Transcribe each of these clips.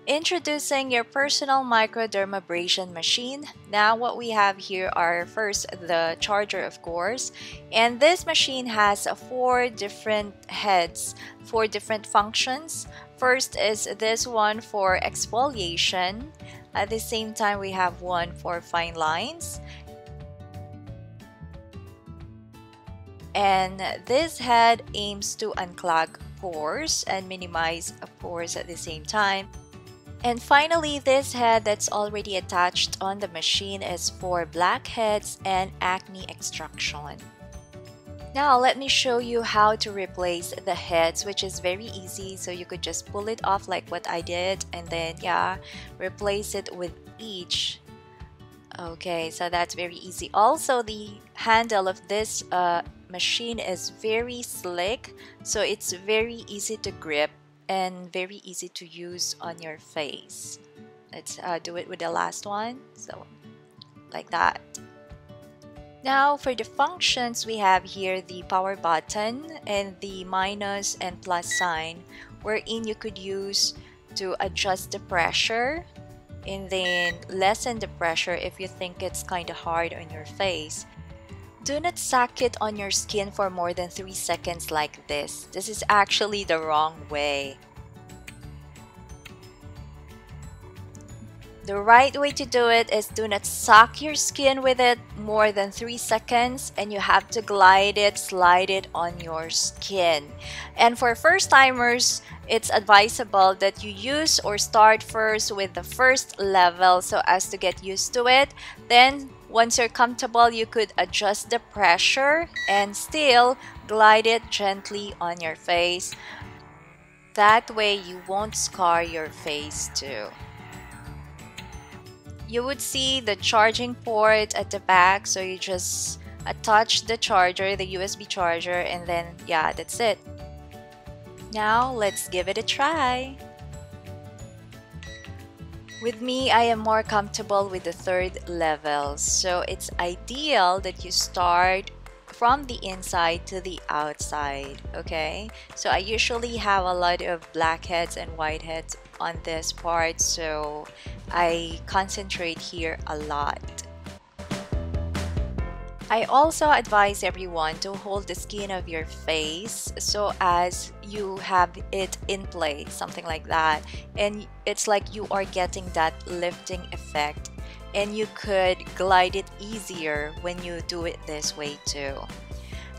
Introducing your personal microdermabrasion machine. Now what we have here are first the charger, of course, and this machine has 4 different heads, 4 different functions. First is this one for exfoliation. At the same time, we have one for fine lines. And this head aims to unclog pores and minimize pores at the same time. And finally, this head that's already attached on the machine is for blackheads and acne extraction. Now let me show you how to replace the heads, which is very easy. So you could just pull it off like what I did, and then replace it with each. Okay, so that's very easy. Also, the handle of this machine is very slick, so it's very easy to grip and very easy to use on your face. Let's do it with the last one. So like that. Now for the functions, we have here the power button and the minus and plus sign, wherein you could use to adjust the pressure and then lessen the pressure if you think it's kind of hard on your face. Do not suck it on your skin for more than 3 seconds like this. This is actually the wrong way. The right way to do it is do not suck your skin with it more than 3 seconds, and you have to glide it, slide it on your skin. And for first timers, it's advisable that you use or start first with the first level so as to get used to it. Then once you're comfortable, you could adjust the pressure and still glide it gently on your face. That way you won't scar your face too. You would see the charging port at the back, so you just attach the charger, the USB charger, and then that's it. Now let's give it a try. With me, I am more comfortable with the 3rd level, so it's ideal that you start from the inside to the outside, okay? So I usually have a lot of blackheads and whiteheads on this part, so I concentrate here a lot. I also advise everyone to hold the skin of your face so as you have it in place, something like that, and it's like you are getting that lifting effect, and you could glide it easier when you do it this way too.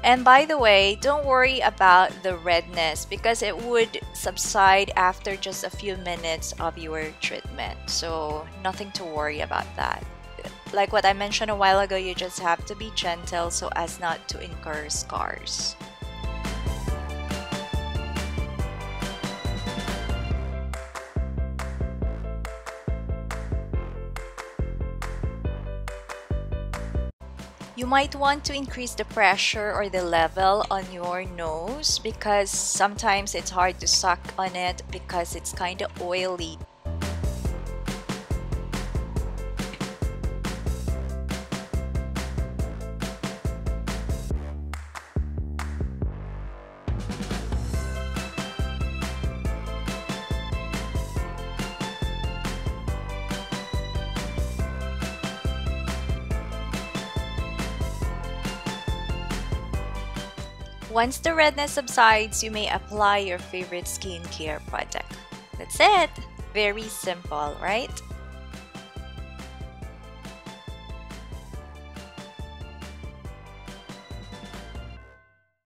And by the way, don't worry about the redness because it would subside after just a few minutes of your treatment, so nothing to worry about that. Like what I mentioned a while ago, you just have to be gentle so as not to incur scars. You might want to increase the pressure or the level on your nose because sometimes it's hard to suck on it because it's kind of oily. Once the redness subsides, you may apply your favorite skincare product. That's it! Very simple, right?